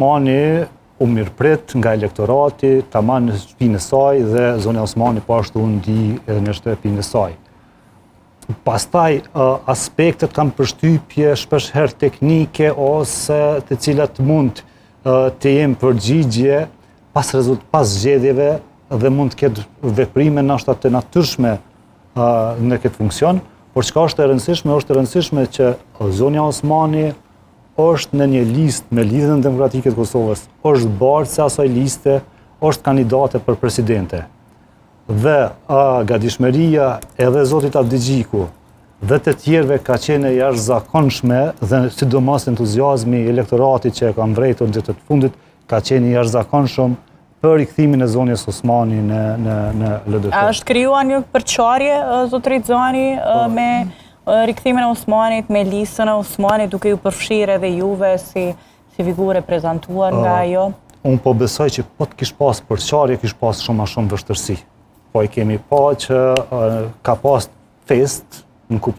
Osmani u mirëprit nga elektorati, tamam në shtëpinë e saj dhe Zonja Osmani po ashtu ndi edhe në shtëpinë e saj. Pastaj aspektet kanë përshtypje shpesh herë teknike ose të cilat mund të jenë përgjigje pas zgjedhjeve dhe mund të ketë veprime ndoshta të natyrshme në këtë funksion, por çka është e rëndësishme që Zonja Osmani është në një listë me Lidhjen Demokratike të Kosovës, është bartëse asaj liste, është kandidate për presidente. Dhe gatishmëria edhe zotit Avdigjiku dhe të tjerëve ka qenë e jashtëzakonshme dhe sidomos entuziazmi i elektoratit që e ka mbërritur ditët e fundit ka qenë i jashtëzakonshëm për rikthimin e zonjës Osmani në LDK. A është krijuar një përçarje, zotërit Zani, me rikthimin e Osmanit, me listën e Osmanit, duke ju përfshirë edhe juve si figure prezantuar nga ajo? Unë po besoj që po të kish pas përçarje, kish pas shumë vështërsi. Po i kemi pa që ka pas fest në